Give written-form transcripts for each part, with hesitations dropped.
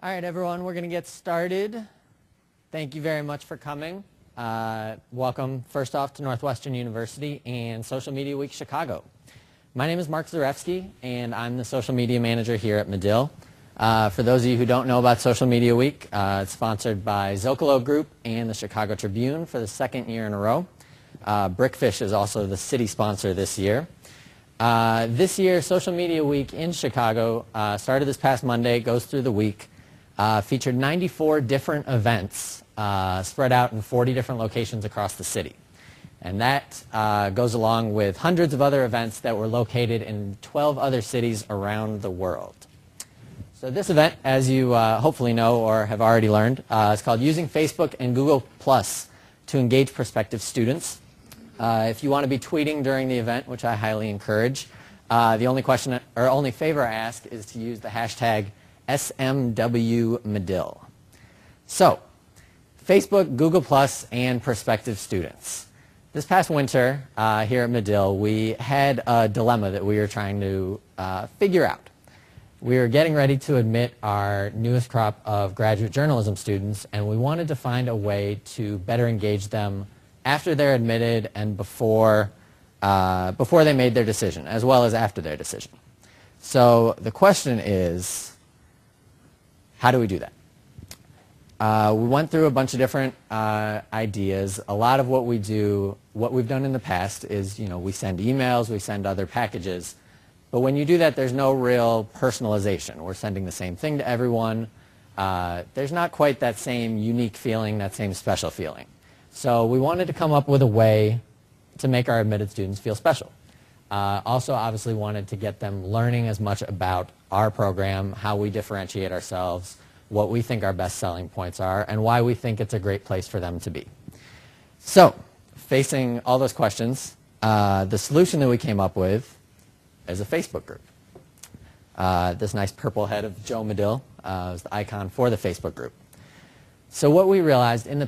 All right, everyone, we're going to get started. Thank you very much for coming. Welcome, first off, to Northwestern University and Social Media Week Chicago. My name is Mark Zarefsky, and I'm the social media manager here at Medill. For those of you who don't know about Social Media Week, it's sponsored by Zocalo Group and the Chicago Tribune for the second year in a row. Brickfish is also the city sponsor this year. This year, Social Media Week in Chicago started this past Monday, goes through the week, featured 94 different events spread out in 40 different locations across the city. And that goes along with hundreds of other events that were located in 12 other cities around the world. So this event, as you hopefully know or have already learned, is called Using Facebook and Google Plus to Engage Prospective Students. If you want to be tweeting during the event, which I highly encourage, the only favor I ask is to use the hashtag SMWMedill. So, Facebook, Google Plus, and prospective students. This past winter here at Medill, we had a dilemma that we were trying to figure out. We were getting ready to admit our newest crop of graduate journalism students, and we wanted to find a way to better engage them after they're admitted and before they made their decision, as well as after their decision. So the question is, how do we do that? We went through a bunch of different ideas. A lot of what we've done in the past is, we send emails, we send other packages. But when you do that, there's no real personalization. We're sending the same thing to everyone. There's not quite that same unique feeling, that same special feeling. So we wanted to come up with a way to make our admitted students feel special. Also, obviously, wanted to get them learning as much about our program, how we differentiate ourselves, what we think our best selling points are, and why we think it's a great place for them to be. So, facing all those questions, the solution that we came up with is a Facebook group. This nice purple head of Joe Medill is the icon for the Facebook group. So what we realized in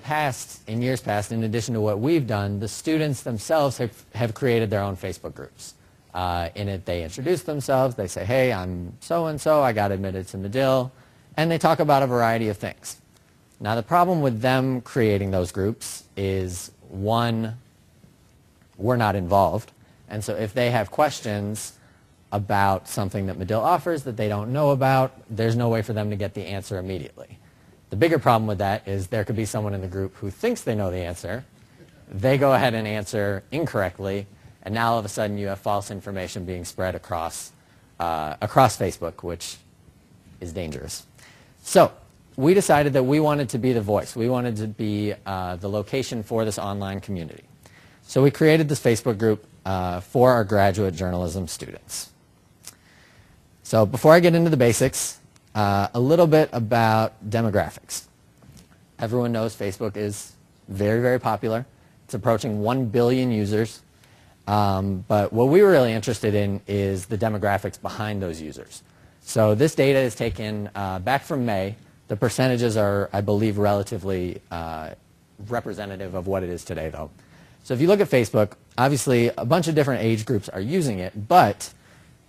years past, in addition to what we've done, the students themselves have created their own Facebook groups. In it, they introduce themselves. They say, hey, I'm so-and-so. I got admitted to Medill. And they talk about a variety of things. Now, the problem with them creating those groups is, one, we're not involved. And so if they have questions about something that Medill offers that they don't know about, there's no way for them to get the answer immediately. The bigger problem with that is there could be someone in the group who thinks they know the answer. They go ahead and answer incorrectly, and now all of a sudden you have false information being spread across Facebook, which is dangerous. So we decided that we wanted to be the voice. We wanted to be the location for this online community. So we created this Facebook group for our graduate journalism students. So before I get into the basics, a little bit about demographics. Everyone knows Facebook is very, very popular. It's approaching 1 billion users. But what we were really interested in is the demographics behind those users. So this data is taken back from May. The percentages are, I believe, relatively representative of what it is today, though. So if you look at Facebook, obviously a bunch of different age groups are using it, but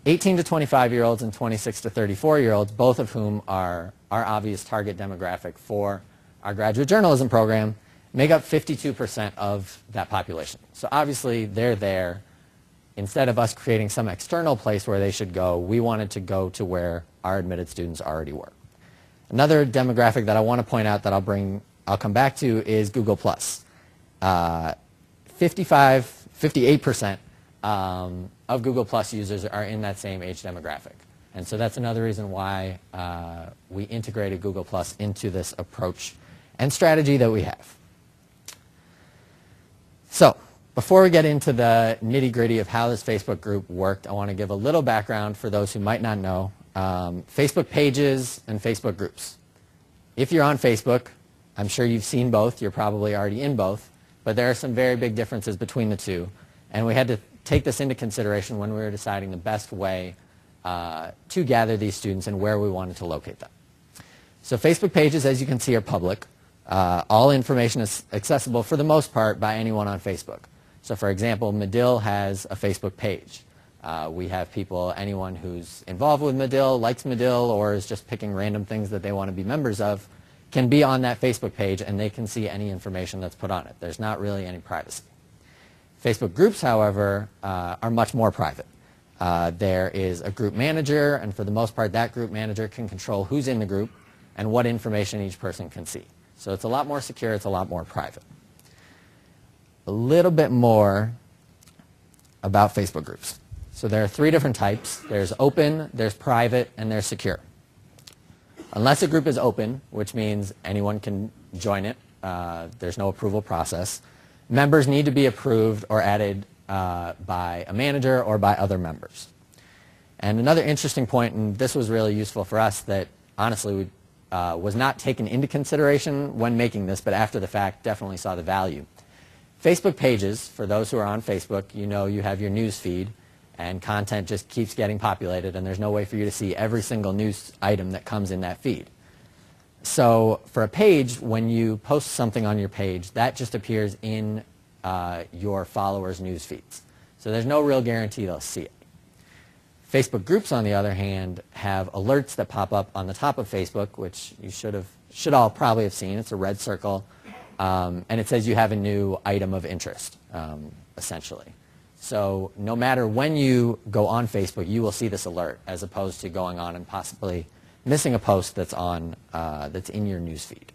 18 to 25-year-olds and 26 to 34-year-olds, both of whom are our obvious target demographic for our graduate journalism program, make up 52% of that population. So obviously they're there. Instead of us creating some external place where they should go, we wanted to go to where our admitted students already were. Another demographic that I want to point out that I'll come back to is Google+. 58% of Google Plus users are in that same age demographic. And so that's another reason why we integrated Google Plus into this approach and strategy that we have. So before we get into the nitty-gritty of how this Facebook group worked, I want to give a little background for those who might not know. Facebook pages and Facebook groups. If you're on Facebook, I'm sure you've seen both. You're probably already in both. But there are some very big differences between the two. And we had to take this into consideration when we were deciding the best way to gather these students and where we wanted to locate them. So Facebook pages, as you can see, are public. All information is accessible for the most part by anyone on Facebook. So for example, Medill has a Facebook page. We have people, anyone who's involved with Medill, likes Medill, or is just picking random things that they want to be members of, can be on that Facebook page and they can see any information that's put on it. There's not really any privacy. Facebook groups, however, are much more private. There is a group manager, and for the most part, that group manager can control who's in the group and what information each person can see. So it's a lot more secure, it's a lot more private. A little bit more about Facebook groups. So there are 3 different types. There's open, there's private, and there's secure. Unless a group is open, which means anyone can join it, there's no approval process, members need to be approved or added by a manager or by other members. And another interesting point, and this was really useful for us, that honestly was not taken into consideration when making this, but after the fact definitely saw the value. Facebook pages, for those who are on Facebook, you know you have your news feed, and content just keeps getting populated, and there's no way for you to see every single news item that comes in that feed. So for a page, when you post something on your page, that just appears in your followers' news feeds. So there's no real guarantee they'll see it. Facebook groups, on the other hand, have alerts that pop up on the top of Facebook, which you should all probably have seen. It's a red circle, and it says you have a new item of interest, essentially. So no matter when you go on Facebook, you will see this alert, as opposed to going on and possibly missing a post that's in your news feed.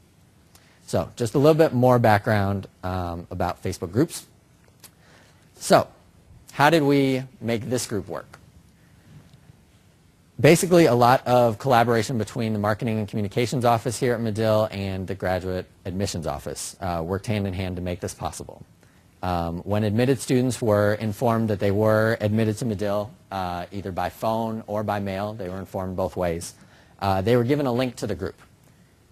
So just a little bit more background about Facebook groups. So how did we make this group work? Basically, a lot of collaboration between the Marketing and Communications Office here at Medill and the Graduate Admissions Office worked hand in hand to make this possible. When admitted students were informed that they were admitted to Medill, either by phone or by mail, they were informed both ways, they were given a link to the group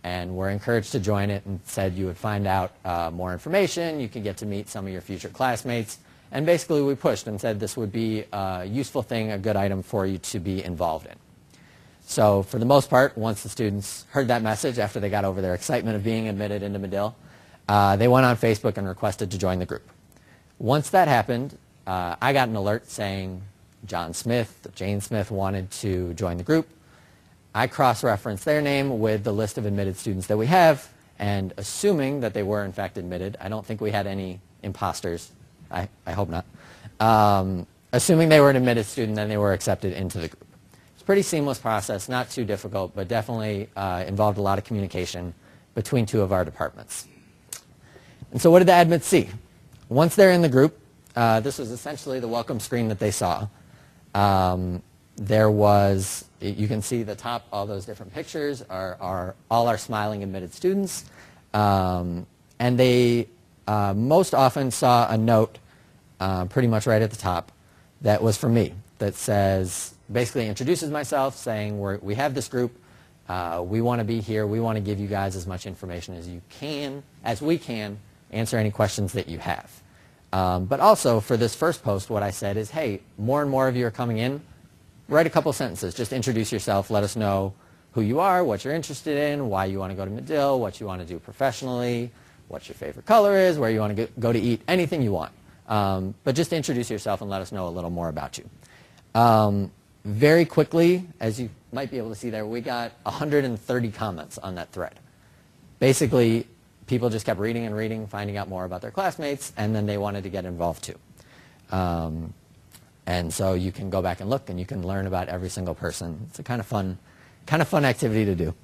and were encouraged to join it, and said you would find out more information, you could get to meet some of your future classmates, and basically we pushed and said this would be a useful thing, a good item for you to be involved in. So for the most part, once the students heard that message after they got over their excitement of being admitted into Medill, they went on Facebook and requested to join the group. Once that happened, I got an alert saying John Smith, Jane Smith wanted to join the group. I cross-referenced their name with the list of admitted students that we have, and assuming that they were in fact admitted, I don't think we had any imposters, I hope not, assuming they were an admitted student, then they were accepted into the group. It's a pretty seamless process, not too difficult, but definitely involved a lot of communication between 2 of our departments. And so what did the admits see? Once they're in the group, this was essentially the welcome screen that they saw. There was, you can see the top, all those different pictures are all our smiling admitted students. And they most often saw a note pretty much right at the top that was from me, that says, basically introduces myself, saying we have this group, we want to be here, we want to give you guys as much information as we can, answer any questions that you have. But also for this first post, what I said is, hey, more and more of you are coming in, write a couple sentences, just introduce yourself, let us know who you are, what you're interested in, why you want to go to Medill, what you want to do professionally, what your favorite color is, where you want to go to eat, anything you want. But just introduce yourself and let us know a little more about you. Very quickly, as you might be able to see there, we got 130 comments on that thread. Basically, people just kept reading and reading, finding out more about their classmates, and then they wanted to get involved too. And so you can go back and look, and you can learn about every single person. It's a kind of fun activity to do.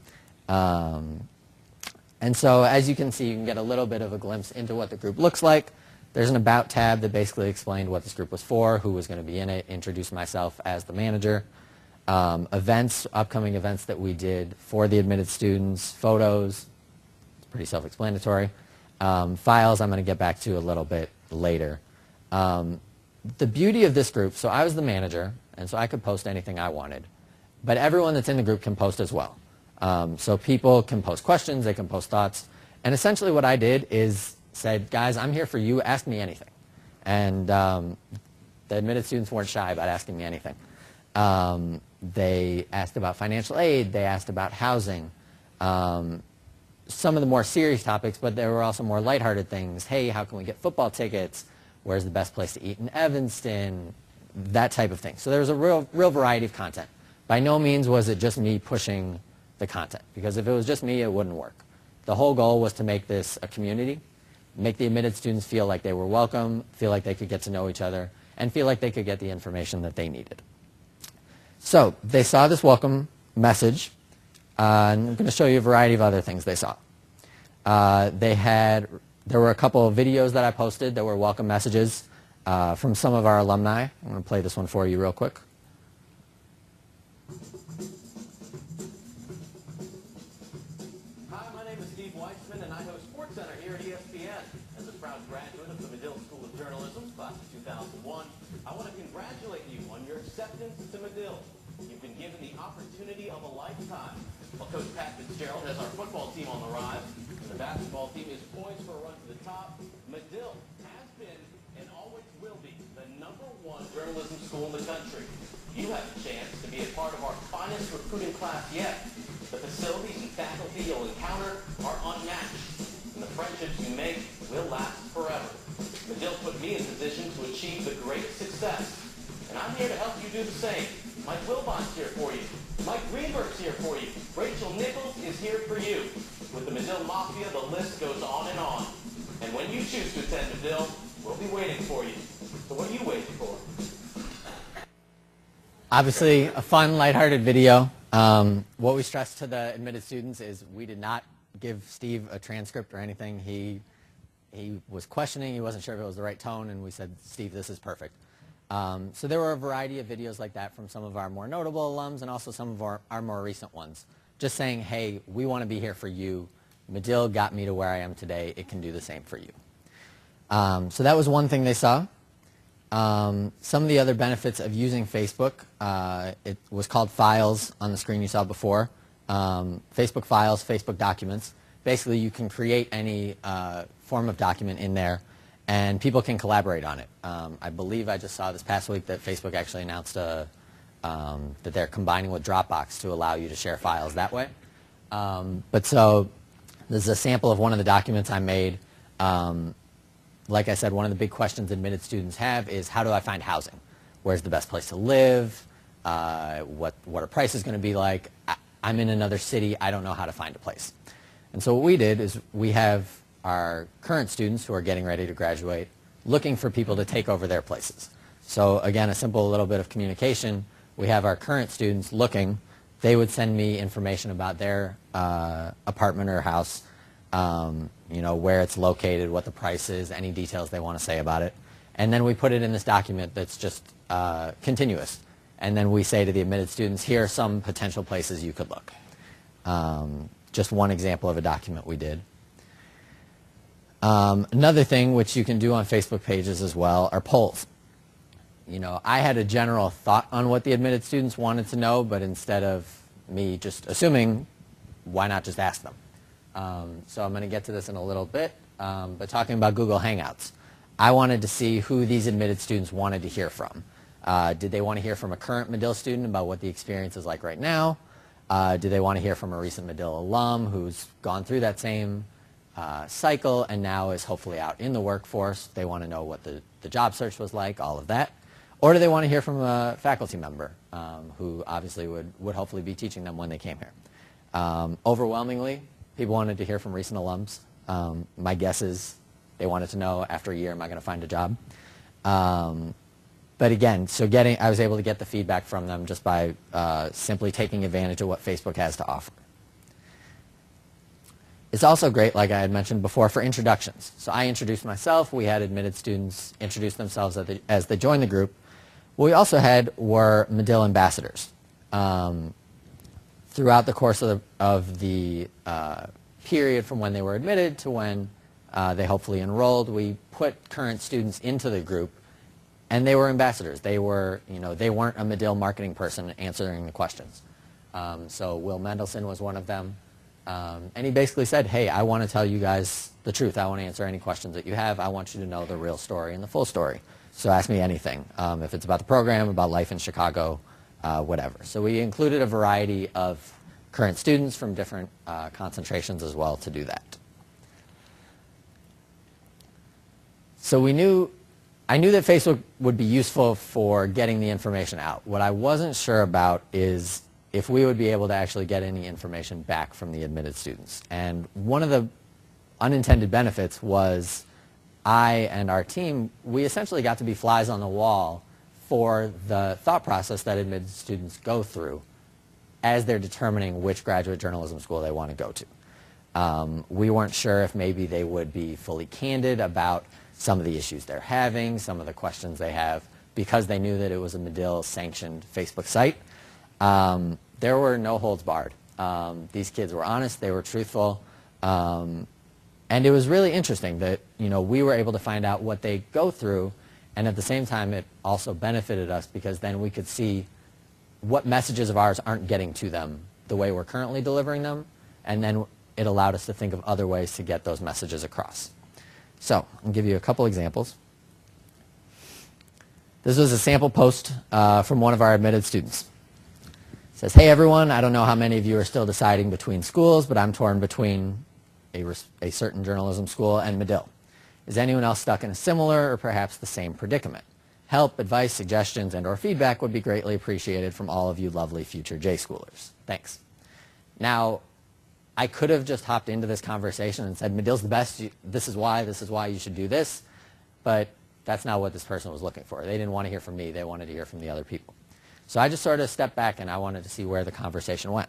And so as you can see, you can get a little bit of a glimpse into what the group looks like. There's an About tab that basically explained what this group was for, who was going to be in it, introduced myself as the manager. Events, upcoming events that we did for the admitted students, photos, it's pretty self-explanatory. Files I'm going to get back to a little bit later. The beauty of this group, so I was the manager, and so I could post anything I wanted, but everyone that's in the group can post as well. So people can post questions, they can post thoughts, and essentially what I did is said, guys, I'm here for you, ask me anything. And the admitted students weren't shy about asking me anything. They asked about financial aid, they asked about housing, some of the more serious topics, but there were also more lighthearted things. Hey, how can we get football tickets? Where's the best place to eat in Evanston? that type of thing. So there was a real variety of content. By no means was it just me pushing the content, because if it was just me, it wouldn't work. The whole goal was to make this a community, make the admitted students feel like they were welcome, feel like they could get to know each other, and feel like they could get the information that they needed. So they saw this welcome message, and I'm going to show you a variety of other things they saw. There were a couple of videos that I posted that were welcome messages from some of our alumni. I'm going to play this one for you real quick. Hi, my name is Steve Weitzman, and I host SportsCenter here at ESPN. As a proud graduate of the Medill School of Journalism, class of 2001, I want to congratulate you on your acceptance to Medill. You've been given the opportunity of a lifetime. While Coach Pat Fitzgerald has our football team on the rise, and the basketball team is poised for a run to the top, Medill has been and always will be the #1 journalism school in the country. You have a chance to be a part of our finest recruiting class yet. The facilities and faculty you'll encounter are unmatched, and the friendships you make will last forever. Medill put me in position to achieve the greatest success, and I'm here to help you do the same. Mike Wilbon's here for you. Mike Greenberg's here for you. Rachel Nichols is here for you. With the Medill Mafia, the list goes on and on. And when you choose to attend Medill, we'll be waiting for you. So what are you waiting for? Obviously, a fun, lighthearted video. What we stressed to the admitted students is we did not give Steve a transcript or anything. He was questioning. He wasn't sure if it was the right tone, and we said, Steve, this is perfect. So there were a variety of videos like that from some of our more notable alums and also some of our more recent ones. Just saying, hey, we want to be here for you. Medill got me to where I am today. It can do the same for you. So that was one thing they saw. Some of the other benefits of using Facebook, it was called Files on the screen you saw before. Facebook Files, Facebook Documents. Basically, you can create any form of document in there, and people can collaborate on it. I believe I just saw this past week that Facebook actually announced that they're combining with Dropbox to allow you to share files that way. But so this is a sample of one of the documents I made. Like I said, one of the big questions admitted students have is, how do I find housing? Where's the best place to live? What are prices going to be like? I'm in another city. I don't know how to find a place. And so what we did is we have our current students who are getting ready to graduate looking for people to take over their places. So again, a simple little bit of communication. We have our current students looking. They would send me information about their apartment or house, you know, where it's located, what the price is, any details they want to say about it. And then we put it in this document that's just continuous. And then we say to the admitted students, here are some potential places you could look. Just one example of a document we did. Another thing which you can do on Facebook pages as well are polls. You know, I had a general thought on what the admitted students wanted to know, but instead of me just assuming, why not just ask them? So I'm going to get to this in a little bit, but talking about Google Hangouts, I wanted to see who these admitted students wanted to hear from. Did they want to hear from a current Medill student about what the experience is like right now? Do they want to hear from a recent Medill alum who's gone through that same cycle and now is hopefully out in the workforce? They want to know what the job search was like, all of that. Or do they want to hear from a faculty member who obviously would hopefully be teaching them when they came here? Overwhelmingly, people wanted to hear from recent alums. My guess is they wanted to know, after a year, am I going to find a job? But again, so I was able to get the feedback from them just by simply taking advantage of what Facebook has to offer. It's also great, like I had mentioned before, for introductions. So I introduced myself. We had admitted students introduce themselves as they joined the group. What we also had were Medill ambassadors. Throughout the course of the period from when they were admitted to when they hopefully enrolled, we put current students into the group, and they were ambassadors. They were, you know, they weren't a Medill marketing person answering the questions. So Will Mendelson was one of them. And he basically said, hey, I want to tell you guys the truth. I want to answer any questions that you have. I want you to know the real story and the full story. So ask me anything. If it's about the program, about life in Chicago, whatever. So we included a variety of current students from different concentrations as well to do that. So we knew I knew that Facebook would be useful for getting the information out. What I wasn't sure about is if we would be able to actually get any information back from the admitted students. And one of the unintended benefits was I and our team, we essentially got to be flies on the wall for the thought process that admitted students go through as they're determining which graduate journalism school they want to go to. We weren't sure if maybe they would be fully candid about some of the issues they're having, some of the questions they have, because they knew that it was a Medill-sanctioned Facebook site. There were no holds barred. These kids were honest, they were truthful, and it was really interesting that we were able to find out what they go through, and at the same time it also benefited us because then we could see what messages of ours aren't getting to them the way we're currently delivering them, and then it allowed us to think of other ways to get those messages across. So I'll give you a couple examples. This was a sample post from one of our admitted students. It says, "Hey everyone, I don't know how many of you are still deciding between schools, but I'm torn between a certain journalism school and Medill. Is anyone else stuck in a similar or perhaps the same predicament? Help, advice, suggestions, and or feedback would be greatly appreciated from all of you lovely future J-schoolers. Thanks." Now, I could have just hopped into this conversation and said, Medill's the best, this is why you should do this, but that's not what this person was looking for. They didn't want to hear from me, they wanted to hear from the other people. So I just sort of stepped back and I wanted to see where the conversation went.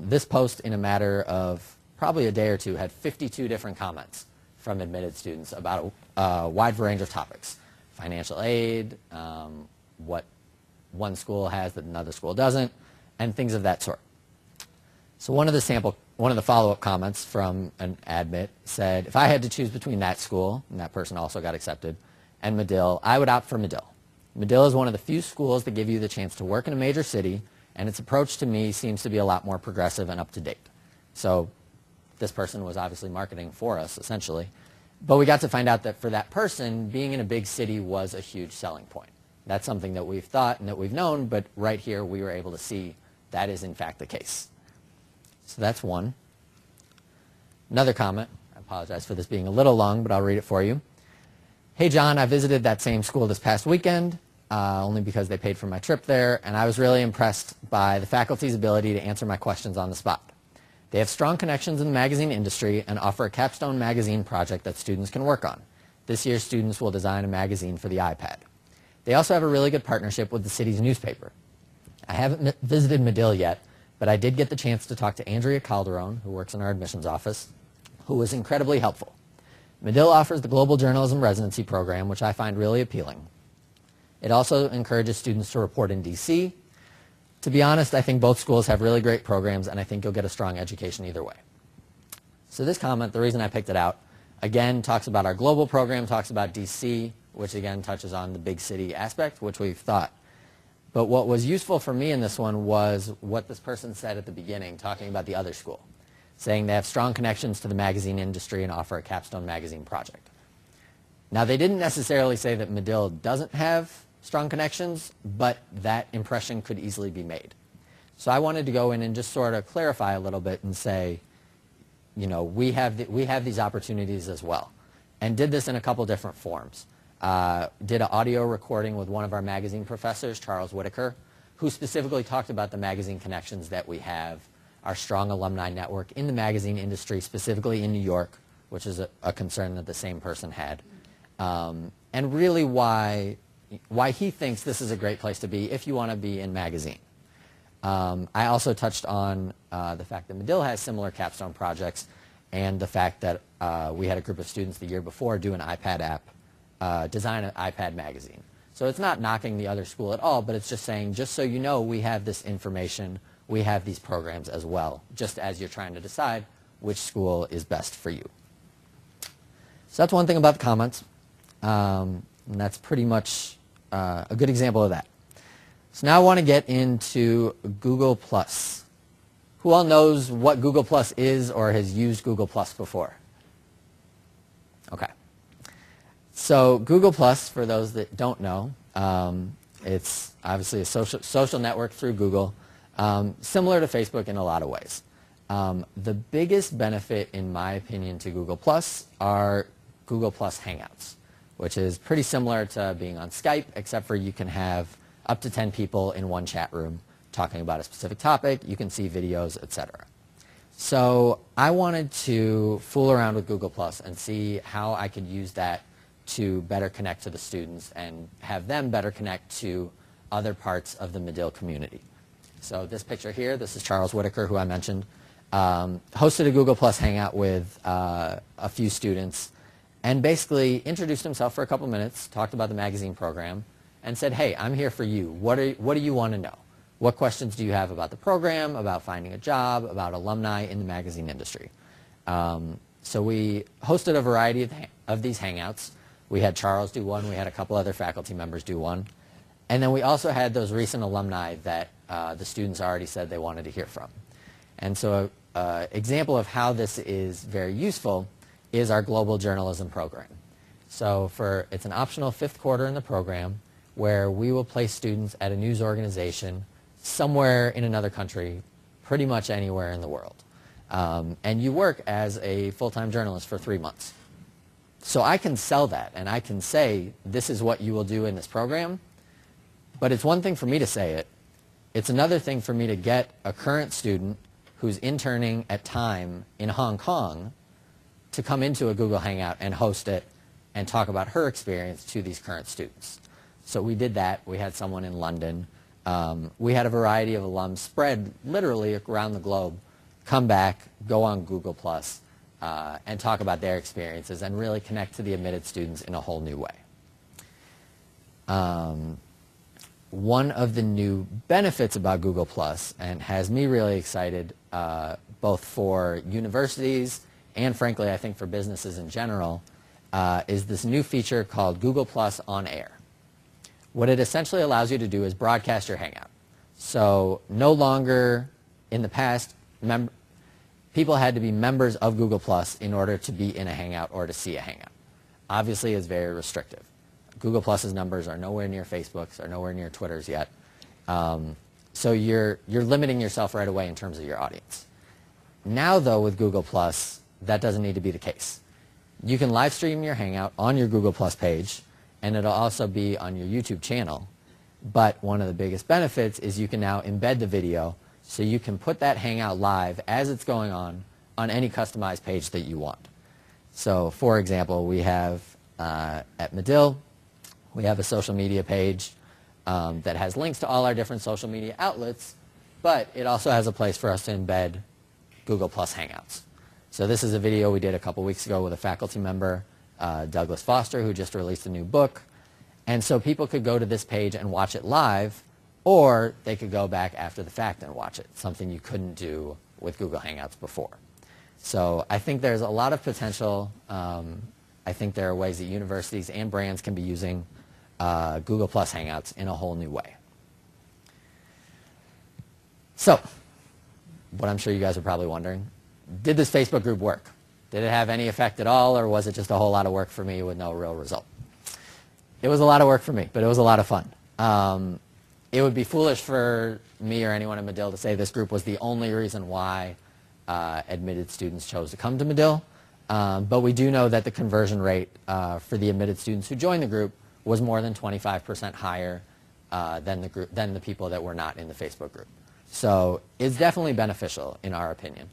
This post, in a matter of probably a day or two, had 52 different comments from admitted students about a wide range of topics. Financial aid, what one school has that another school doesn't, and things of that sort. So one of the follow-up comments from an admit said, "If I had to choose between that school," and that person also got accepted, "and Medill, I would opt for Medill. Medill is one of the few schools that give you the chance to work in a major city, and its approach to me seems to be a lot more progressive and up-to-date." So this person was obviously marketing for us, essentially. But we got to find out that for that person, being in a big city was a huge selling point. That's something that we've thought and that we've known, but right here we were able to see that is in fact the case. So that's one. Another comment, I apologize for this being a little long, but I'll read it for you. "Hey John, I visited that same school this past weekend, only because they paid for my trip there, and I was really impressed by the faculty's ability to answer my questions on the spot. They have strong connections in the magazine industry and offer a capstone magazine project that students can work on. This year students will design a magazine for the iPad. They also have a really good partnership with the city's newspaper. I haven't visited Medill yet, but I did get the chance to talk to Andrea Calderon, who works in our admissions office, who was incredibly helpful. Medill offers the Global Journalism Residency Program, which I find really appealing. It also encourages students to report in DC. To be honest, I think both schools have really great programs, and I think you'll get a strong education either way." So this comment, the reason I picked it out, again, talks about our global program, talks about DC, which again touches on the big city aspect, which we've thought. But what was useful for me in this one was what this person said at the beginning, talking about the other school, saying they have strong connections to the magazine industry and offer a capstone magazine project. Now, they didn't necessarily say that Medill doesn't have strong connections, but that impression could easily be made. So I wanted to go in and just sort of clarify a little bit and say, we have these opportunities as well, and did this in a couple different forms. Did an audio recording with one of our magazine professors, Charles Whitaker, who specifically talked about the magazine connections that we have, our strong alumni network in the magazine industry, specifically in New York, which is a concern that the same person had, and really why he thinks this is a great place to be if you want to be in magazine. I also touched on the fact that Medill has similar capstone projects, and the fact that we had a group of students the year before do an iPad app, design an iPad magazine. So it's not knocking the other school at all, but it's just saying, just so you know, we have this information, we have these programs as well, just as you're trying to decide which school is best for you. So that's one thing about the comments, and that's pretty much a good example of that. So now I want to get into Google+. Who all knows what Google+ is or has used Google+ before? Okay. So Google+, for those that don't know, it's obviously a social network through Google, similar to Facebook in a lot of ways. The biggest benefit, in my opinion, to Google+ are Google+ Hangouts, which is pretty similar to being on Skype, except for you can have up to 10 people in one chat room talking about a specific topic. You can see videos, etc. So I wanted to fool around with Google Plus and see how I could use that to better connect to the students and have them better connect to other parts of the Medill community. So this picture here, this is Charles Whitaker, who I mentioned, hosted a Google Plus Hangout with a few students and basically introduced himself for a couple minutes, talked about the magazine program, and said, hey, I'm here for you. What do you want to know? What questions do you have about the program, about finding a job, about alumni in the magazine industry? So we hosted a variety of these Hangouts. We had Charles do one. We had a couple other faculty members do one. And then we also had those recent alumni that the students already said they wanted to hear from. And so an example of how this is very useful is our global journalism program. So it's an optional 5th quarter in the program where we will place students at a news organization somewhere in another country, pretty much anywhere in the world. And you work as a full-time journalist for 3 months. So I can sell that, and I can say, this is what you will do in this program, but it's one thing for me to say it. It's another thing for me to get a current student who's interning at Time in Hong Kong to come into a Google Hangout and host it and talk about her experience to these current students. So we did that. We had someone in London. We had a variety of alums spread literally around the globe, come back, go on Google Plus, and talk about their experiences and really connect to the admitted students in a whole new way. One of the new benefits about Google Plus, and has me really excited both for universities and frankly I think for businesses in general, is this new feature called Google Plus On Air. What it essentially allows you to do is broadcast your Hangout. So no longer in the past, people had to be members of Google Plus in order to be in a Hangout or to see a Hangout. Obviously, it's very restrictive. Google Plus's numbers are nowhere near Facebook's, are nowhere near Twitter's yet. So you're limiting yourself right away in terms of your audience. Now, though, with Google Plus, that doesn't need to be the case. You can live stream your Hangout on your Google Plus page, and it'll also be on your YouTube channel. But one of the biggest benefits is you can now embed the video, so you can put that Hangout live as it's going on any customized page that you want. So, for example, we have at Medill, we have a social media page that has links to all our different social media outlets, but it also has a place for us to embed Google Plus Hangouts. So this is a video we did a couple weeks ago with a faculty member, Douglas Foster, who just released a new book. And so people could go to this page and watch it live, or they could go back after the fact and watch it, something you couldn't do with Google Hangouts before. So I think there's a lot of potential. I think there are ways that universities and brands can be using Google Plus Hangouts in a whole new way. So, what I'm sure you guys are probably wondering, did this Facebook group work? Did it have any effect at all, or was it just a whole lot of work for me with no real result? It was a lot of work for me, but it was a lot of fun. It would be foolish for me or anyone at Medill to say this group was the only reason why admitted students chose to come to Medill, but we do know that the conversion rate for the admitted students who joined the group was more than 25% higher than the people that were not in the Facebook group. So it's definitely beneficial in our opinion.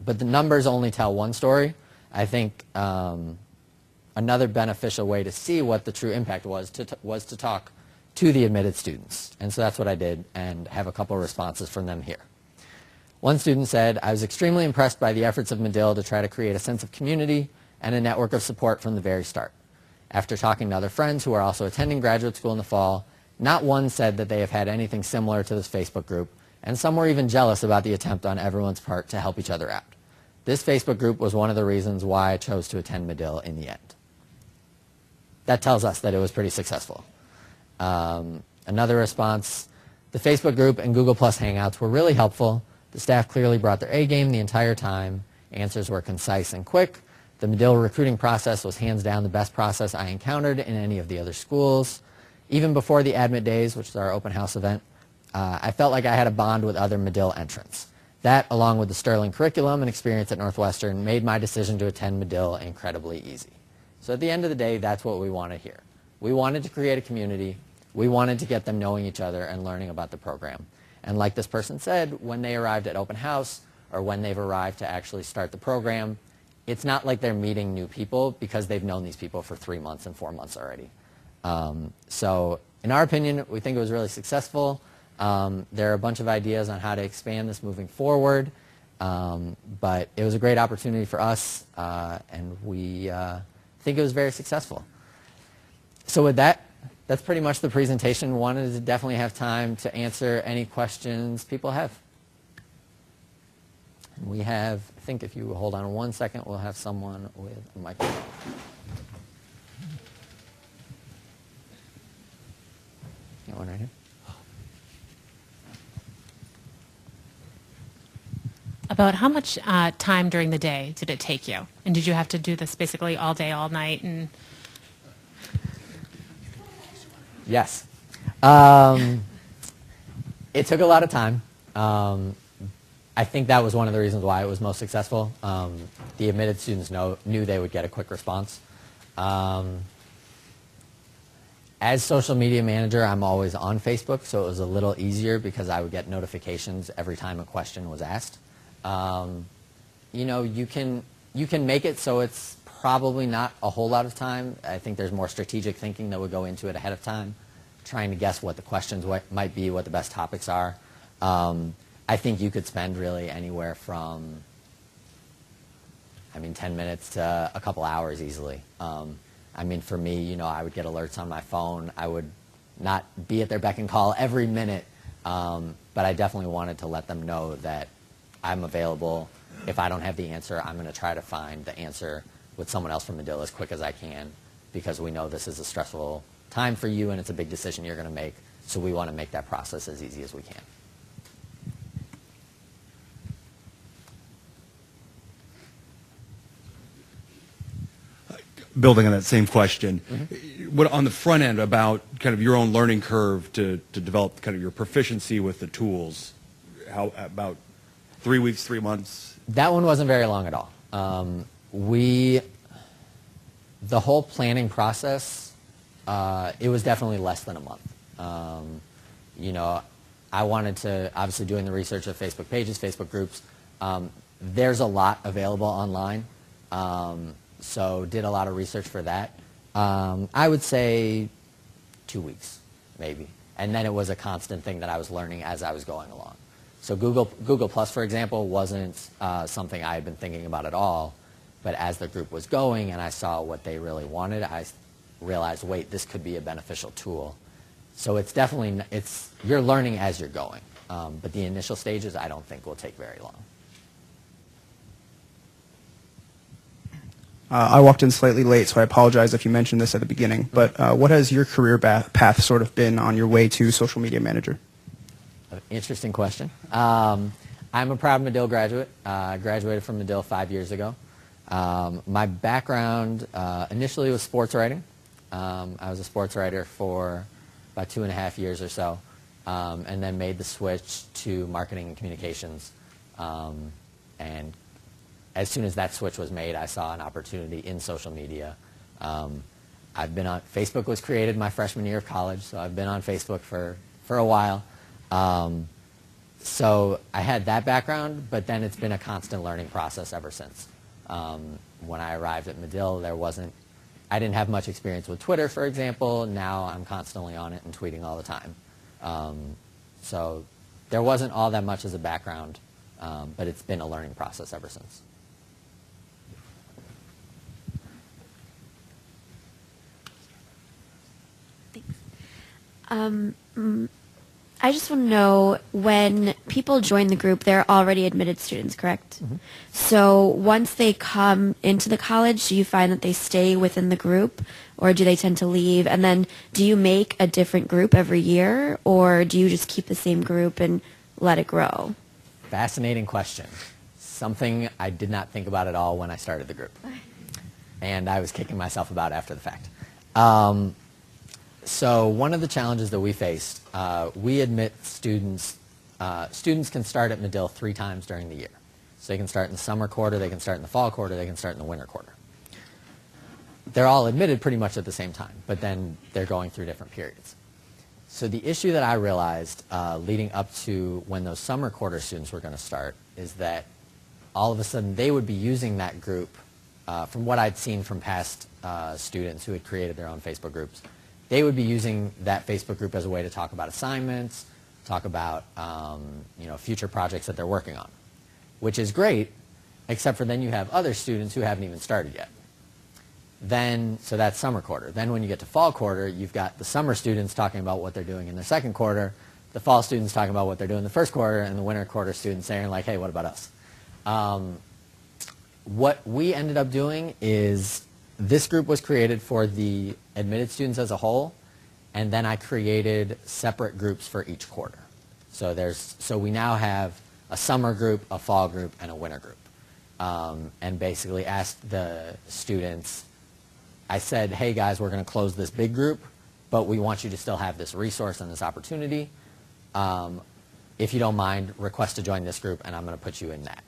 But the numbers only tell one story. I think another beneficial way to see what the true impact was to talk to the admitted students. And so that's what I did, and have a couple of responses from them here. One student said, I was extremely impressed by the efforts of Medill to try to create a sense of community and a network of support from the very start. After talking to other friends who are also attending graduate school in the fall, not one said that they have had anything similar to this Facebook group, and some were even jealous about the attempt on everyone's part to help each other out. This Facebook group was one of the reasons why I chose to attend Medill in the end. That tells us that it was pretty successful. Another response, the Facebook group and Google Plus Hangouts were really helpful. The staff clearly brought their A game the entire time. Answers were concise and quick. The Medill recruiting process was hands down the best process I encountered in any of the other schools. Even before the Admit Days, which is our open house event, I felt like I had a bond with other Medill entrants. That, along with the sterling curriculum and experience at Northwestern, made my decision to attend Medill incredibly easy. So at the end of the day, that's what we wanted here. We wanted to create a community. We wanted to get them knowing each other and learning about the program. And like this person said, when they arrived at open house or when they've arrived to actually start the program, it's not like they're meeting new people because they've known these people for 3 months and 4 months already. So in our opinion, we think it was really successful. There are a bunch of ideas on how to expand this moving forward, but it was a great opportunity for us, and we think it was very successful. So with that, that's pretty much the presentation. Wanted to definitely have time to answer any questions people have. And we have, I think if you hold on 1 second, we'll have someone with a microphone. Got one right here. About how much time during the day did it take you? And did you have to do this basically all day, all night? And Yes. It took a lot of time. I think that was one of the reasons why it was most successful. The admitted students knew they would get a quick response. As social media manager, I'm always on Facebook, so it was a little easier because I would get notifications every time a question was asked. You know, you can make it so it's probably not a whole lot of time. I think there's more strategic thinking that would go into it ahead of time, trying to guess what the questions might be, what the best topics are. I think you could spend really anywhere from, 10 minutes to a couple hours easily. For me, you know, I would get alerts on my phone. I would not be at their beck and call every minute, but I definitely wanted to let them know that I'm available. If I don't have the answer, I'm going to try to find the answer with someone else from Medill as quick as I can, because we know this is a stressful time for you and it's a big decision you're going to make, so we want to make that process as easy as we can. Building on that same question, what on the front end about kind of your own learning curve to develop kind of your proficiency with the tools, how about 3 weeks, 3 months? That one wasn't very long at all. The whole planning process, it was definitely less than a month. You know, I wanted to, obviously doing the research of Facebook pages, Facebook groups, there's a lot available online. So did a lot of research for that. I would say 2 weeks, maybe. And then it was a constant thing that I was learning as I was going along. So Google Plus, for example, wasn't something I had been thinking about at all. But as the group was going and I saw what they really wanted, I realized, wait, this could be a beneficial tool. So it's definitely, you're learning as you're going. But the initial stages, I don't think will take very long. I walked in slightly late, so I apologize if you mentioned this at the beginning. But what has your career path sort of been on your way to social media manager? Interesting question. I'm a proud Medill graduate. I graduated from Medill 5 years ago. My background initially was sports writing. I was a sports writer for about 2.5 years or so, and then made the switch to marketing and communications. And as soon as that switch was made, I saw an opportunity in social media. I've been on, Facebook was created my freshman year of college, so I've been on Facebook for a while. So I had that background, but then it's been a constant learning process ever since. When I arrived at Medill, I didn't have much experience with Twitter, for example. Now I'm constantly on it and tweeting all the time. So there wasn't all that much as a background, but it's been a learning process ever since. I just want to know, when people join the group, they're already admitted students, correct? Mm-hmm. So once they come into the college, do you find that they stay within the group, or do they tend to leave? And then do you make a different group every year, or do you just keep the same group and let it grow? Fascinating question. Something I did not think about at all when I started the group. And I was kicking myself about after the fact. So one of the challenges that we faced, we admit students can start at Medill 3 times during the year. So they can start in the summer quarter, they can start in the fall quarter, they can start in the winter quarter. they're all admitted pretty much at the same time, but then they're going through different periods. So the issue that I realized leading up to when those summer quarter students were going to start is that all of a sudden they would be using that group, from what I'd seen from past students who had created their own Facebook groups, they would be using that Facebook group as a way to talk about assignments, talk about future projects that they're working on, which is great, except for then you have other students who haven't even started yet. Then, so that's summer quarter. Then when you get to fall quarter, you've got the summer students talking about what they're doing in their second quarter, the fall students talking about what they're doing in the first quarter, and the winter quarter students saying like, hey, what about us? What we ended up doing is this group was created for the admitted students as a whole, and then I created separate groups for each quarter. So we now have a summer group, a fall group, and a winter group. And basically asked the students, I said, hey guys, we're going to close this big group, but we want you to still have this resource and this opportunity. If you don't mind, request to join this group, and I'm going to put you in that.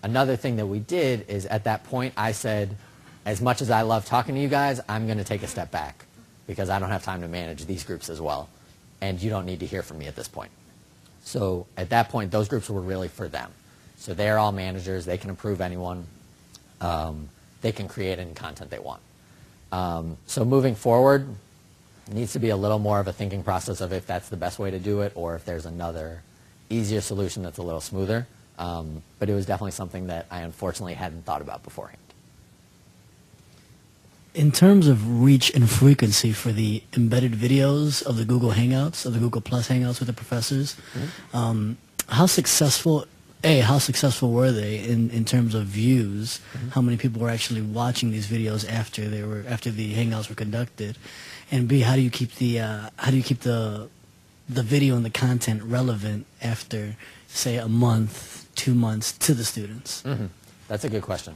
Another thing that we did is at that point I said, as much as I love talking to you guys, I'm going to take a step back because I don't have time to manage these groups as well, and you don't need to hear from me at this point. So at that point, those groups were really for them. So they're all managers. They can approve anyone. They can create any content they want. So moving forward, it needs to be a little more of a thinking process of if that's the best way to do it or if there's another easier solution that's a little smoother. But it was definitely something that I unfortunately hadn't thought about beforehand. In terms of reach and frequency for the embedded videos of the Google Hangouts, of the Google Plus Hangouts with the professors, how successful were they in terms of views? How many people were actually watching these videos after the Hangouts were conducted? And B, how do you keep the video and the content relevant after, say, a month, 2 months to the students? That's a good question.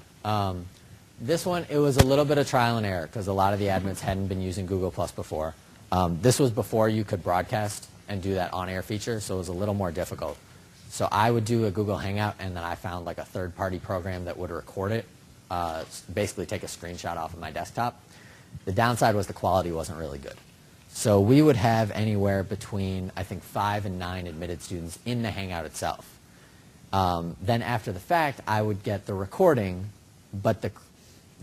This one, it was a little bit of trial and error because a lot of the admins hadn't been using Google Plus before. This was before you could broadcast and do that on-air feature, so it was a little more difficult. So I would do a Google Hangout, and then I found like a third-party program that would record it, basically take a screenshot off of my desktop. The downside was the quality wasn't really good. So we would have anywhere between, I think, 5 and 9 admitted students in the Hangout itself. Then after the fact, I would get the recording, but the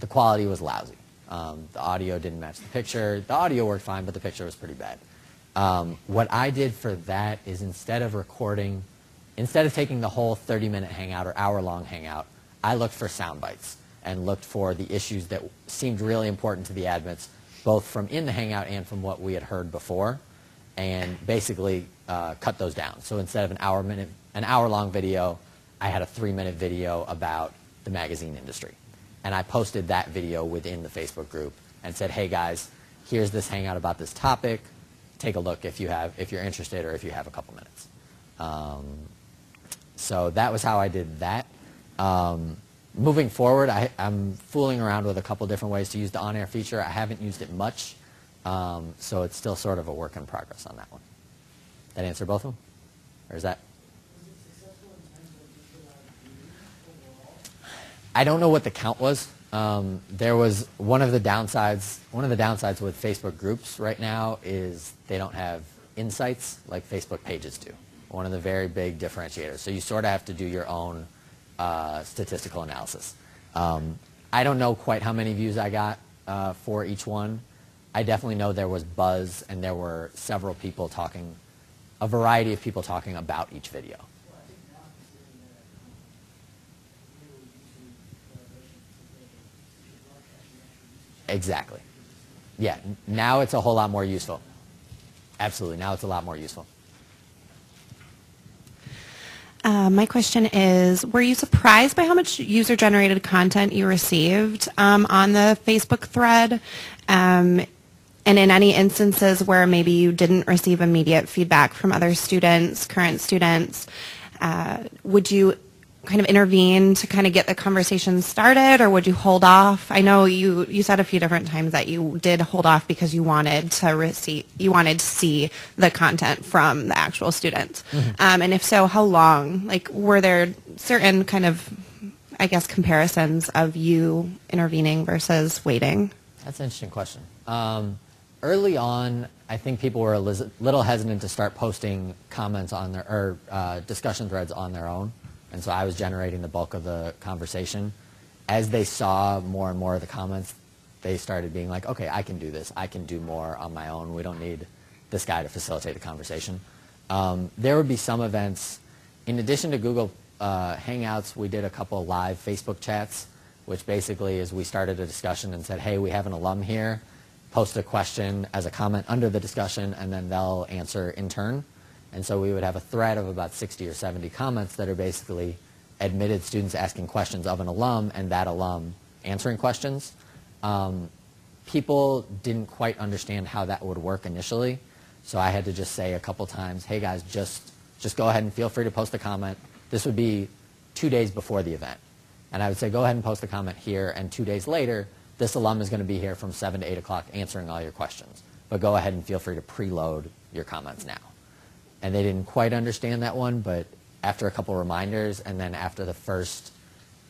quality was lousy. The audio didn't match the picture. The audio worked fine, but the picture was pretty bad. What I did for that is instead of taking the whole 30-minute hangout or hour-long hangout, I looked for sound bites and looked for the issues that seemed really important to the admins, both from in the hangout and from what we had heard before, and basically cut those down. So instead of an hour-long video, I had a 3-minute video about the magazine industry. And I posted that video within the Facebook group and said, hey guys, here's this hangout about this topic. Take a look if you're interested or if you have a couple minutes. So that was how I did that. Moving forward, I'm fooling around with a couple different ways to use the on-air feature. I haven't used it much, so it's still sort of a work in progress on that one. That answer both of them? Or is that? I don't know what the count was. There was one of the downsides with Facebook groups right now is they don't have insights like Facebook pages do. One of the very big differentiators. So you sort of have to do your own statistical analysis. I don't know quite how many views I got for each one. I definitely know there was buzz and there were several people talking, a variety of people talking about each video. Exactly. Yeah, now it's a whole lot more useful. Absolutely, now it's a lot more useful. My question is, were you surprised by how much user-generated content you received on the Facebook thread? And in any instances where maybe you didn't receive immediate feedback from other students, current students, would you kind of intervene to kind of get the conversation started, or would you hold off? I know you said a few different times that you did hold off because you wanted to see the content from the actual students. And if so, how long? Like, were there certain kind of, I guess, comparisons of you intervening versus waiting? That's an interesting question. Early on, I think people were a little hesitant to start posting comments on their, or discussion threads on their own. And so I was generating the bulk of the conversation. As they saw more and more of the comments, they started being like, okay, I can do this. I can do more on my own. We don't need this guy to facilitate the conversation. There would be some events. In addition to Google Hangouts, we did a couple live Facebook chats, which basically is we started a discussion and said, hey, we have an alum here. Post a question as a comment under the discussion, and then they'll answer in turn. And so we would have a thread of about 60 or 70 comments that are basically admitted students asking questions of an alum and that alum answering questions. People didn't quite understand how that would work initially, so I had to just say a couple times, hey guys, just go ahead and feel free to post a comment. This would be 2 days before the event. And I would say, go ahead and post a comment here, and 2 days later, this alum is going to be here from 7 to 8 o'clock answering all your questions. But go ahead and feel free to preload your comments now. And they didn't quite understand that one, but after a couple reminders, and then after the first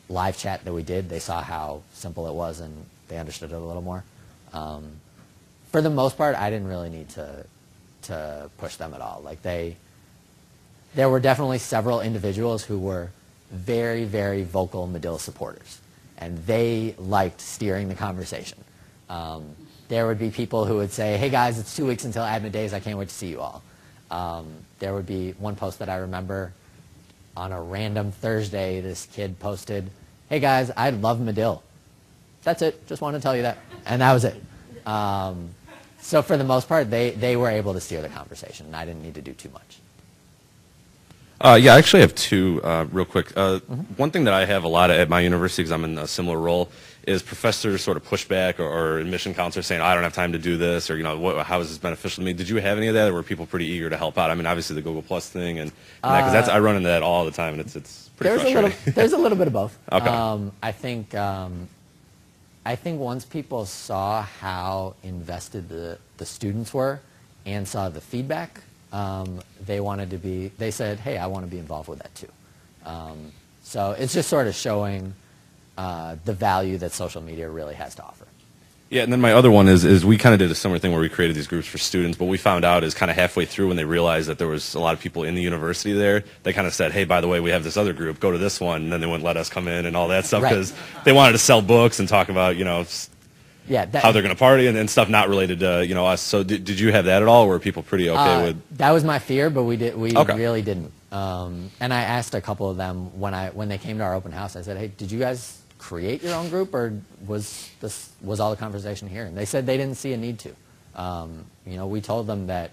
live chat that we did, they saw how simple it was, and they understood it a little more. For the most part, I didn't really need to push them at all. Like there were definitely several individuals who were very, very vocal Medill supporters, and they liked steering the conversation. There would be people who would say, hey guys, it's 2 weeks until admit days, I can't wait to see you all. There would be one post that I remember on a random Thursday, this kid posted, hey guys, I love Medill. That's it, just wanted to tell you that. And that was it. So for the most part, they were able to steer the conversation, and I didn't need to do too much. Yeah, I actually have two real quick. One thing that I have a lot at my university, because I'm in a similar role, is professors sort of push back or admission counselors saying, I don't have time to do this, or, you know, how is this beneficial to me? Did you have any of that, or were people pretty eager to help out? I mean, obviously the Google Plus thing, and that, because that's, I run into that all the time, and it's pretty frustrating. There's a little bit of both. Okay. I think once people saw how invested the students were and saw the feedback, they said, hey, I want to be involved with that too. So it's just sort of showing the value that social media really has to offer. Yeah, and then my other one is we kind of did a similar thing where we created these groups for students, but we found out is kind of halfway through when they realized that there was a lot of people in the university there, they kind of said, hey, by the way, we have this other group, go to this one, and then they wouldn't let us come in and all that stuff because they wanted to sell books and talk about, you know, how they're going to party and stuff not related to, you know, us. So did you have that at all? Were people pretty okay with? That was my fear, but we really didn't. And I asked a couple of them when they came to our open house, I said, hey, did you guys create your own group, or was all the conversation here? And they said they didn't see a need to. You know, we told them that,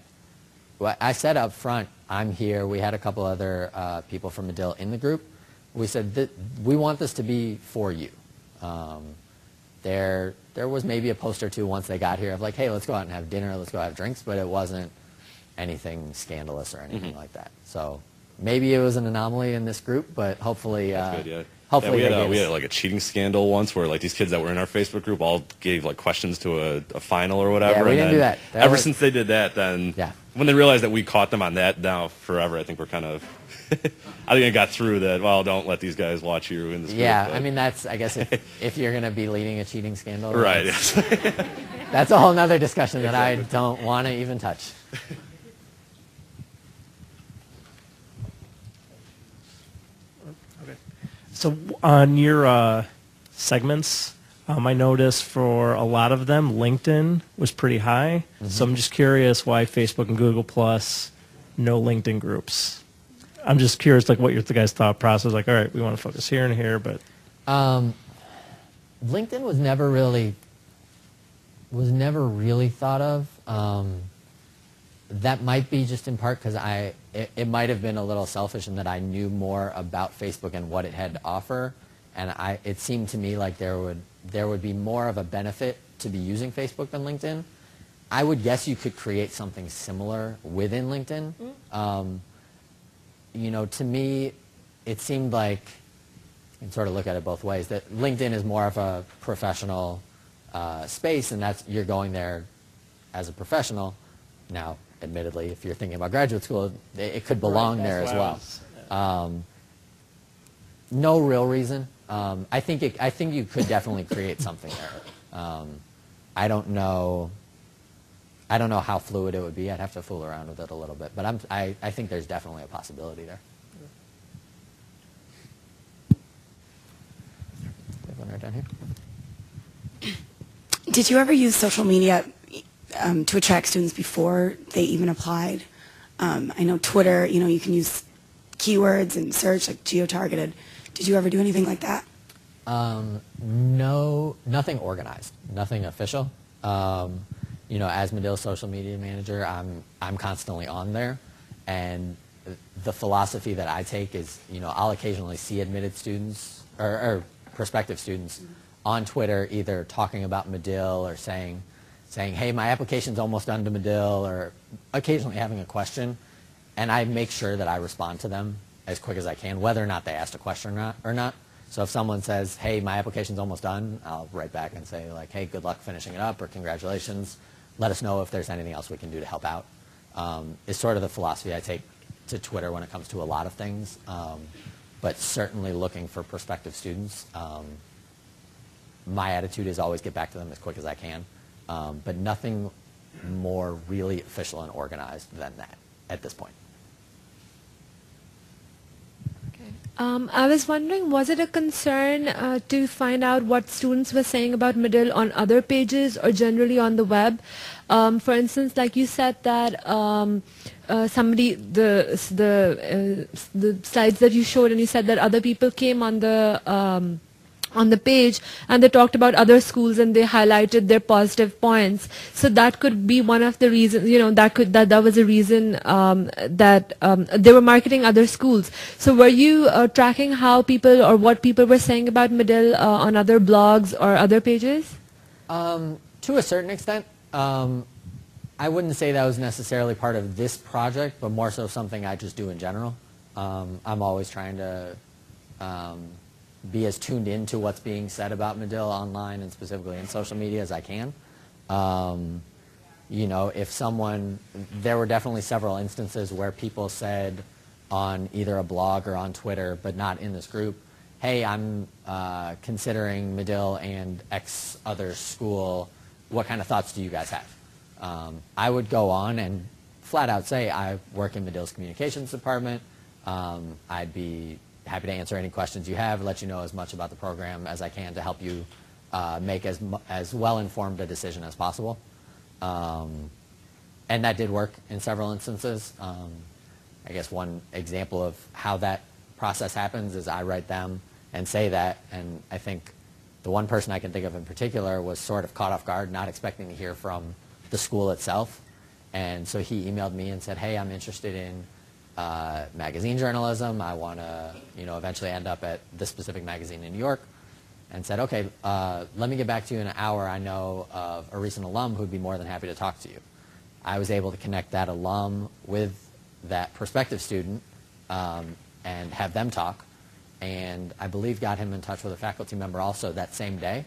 well, I said up front, I'm here. We had a couple other people from Medill in the group. We said, we want this to be for you. There was maybe a post or two once they got here of like, hey, let's go out and have dinner, let's go have drinks, but it wasn't anything scandalous or anything like that. So maybe it was an anomaly in this group, but hopefully, that's good, yeah. Hopefully we had like a cheating scandal once where like these kids that were in our Facebook group all gave like questions to a final or whatever. Yeah, we didn't do that. Ever since they did that, then when they realized that we caught them on that, now forever, I think we're kind of, I think it got through that, well, don't let these guys watch you in this group. Yeah, I mean, that's, I guess, if you're going to be leading a cheating scandal. Right, yes. That's a whole nother discussion that I don't want to even touch. So on your segments, I noticed for a lot of them, LinkedIn was pretty high. So I'm just curious why Facebook and Google Plus, no LinkedIn groups. I'm just curious, like, what your guys' thought process. Like, all right, we want to focus here and here, but LinkedIn was never really thought of. That might be just in part because it might have been a little selfish in that I knew more about Facebook and what it had to offer, and it seemed to me like there would be more of a benefit to be using Facebook than LinkedIn. I would guess you could create something similar within LinkedIn. You know, to me, it seemed like you can sort of look at it both ways. That LinkedIn is more of a professional space, and you're going there as a professional. Now, admittedly, if you're thinking about graduate school, it could belong there as well. No real reason. I think you could definitely create something there. I don't know how fluid it would be. I'd have to fool around with it a little bit, but I think there's definitely a possibility there. One right down here. Did you ever use social media to attract students before they even applied? I know Twitter, you can use keywords and search, like geo-targeted. Did you ever do anything like that? No, nothing organized, nothing official. As Medill's social media manager, I'm constantly on there, and the philosophy that I take is, I'll occasionally see admitted students or prospective students on Twitter either talking about Medill or saying, hey, my application's almost done to Medill, or occasionally having a question, and I make sure that I respond to them as quick as I can, whether or not they asked a question or not. So if someone says, hey, my application's almost done, I'll write back and say, like, hey, good luck finishing it up, or congratulations. Let us know if there's anything else we can do to help out. Is sort of the philosophy I take to Twitter when it comes to a lot of things, but certainly looking for prospective students. My attitude is always get back to them as quick as I can, but nothing more really official and organized than that at this point. I was wondering, was it a concern to find out what students were saying about Medill on other pages or generally on the web? For instance, like you said that the slides that you showed, and you said that other people came on the page and they talked about other schools and they highlighted their positive points. So that could be one of the reasons, that was a reason that they were marketing other schools. So were you tracking how people or what people were saying about Medill on other blogs or other pages? To a certain extent. I wouldn't say that was necessarily part of this project, but more so something I just do in general. I'm always trying to be as tuned into what's being said about Medill online and specifically in social media as I can. If there were definitely several instances where people said on either a blog or on Twitter, but not in this group, hey, I'm considering Medill and X other school, what kind of thoughts do you guys have? I would go on and flat out say, I work in Medill's communications department. I'd be happy to answer any questions you have, let you know as much about the program as I can to help you make as well-informed a decision as possible. And that did work in several instances. I guess one example of how that process happens is I write them and say that, and I think the one person I can think of in particular was sort of caught off guard, not expecting to hear from the school itself. And so he emailed me and said, hey, I'm interested in magazine journalism. I want to, eventually end up at this specific magazine in New York. And said, okay, let me get back to you in an hour. I know of a recent alum who'd be more than happy to talk to you. I was able to connect that alum with that prospective student and have them talk. And I believe got him in touch with a faculty member also that same day.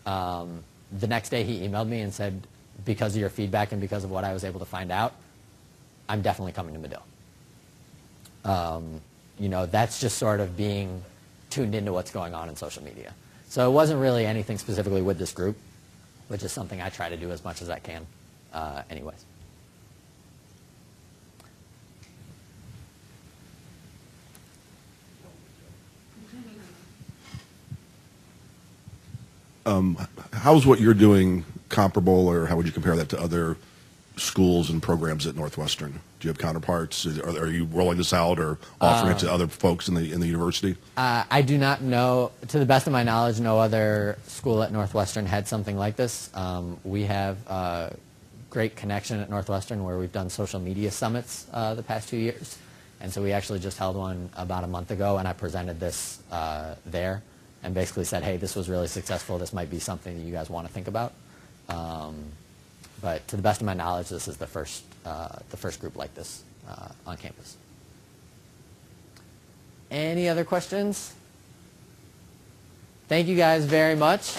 The next day he emailed me and said, because of your feedback and because of what I was able to find out, I'm definitely coming to Medill. That's just sort of being tuned into what's going on in social media. So it wasn't really anything specifically with this group, which is something I try to do as much as I can anyways. How is what you're doing comparable, or how would you compare that to other schools and programs at Northwestern? Do you have counterparts? Are you rolling this out or offering it to other folks in the university? I do not know. To the best of my knowledge, no other school at Northwestern had something like this. We have a great connection at Northwestern where we've done social media summits the past 2 years. And so we actually just held one about a month ago, and I presented this there and basically said, hey, this was really successful. This might be something that you guys want to think about. But to the best of my knowledge, this is the first group like this on campus. Any other questions? Thank you guys very much.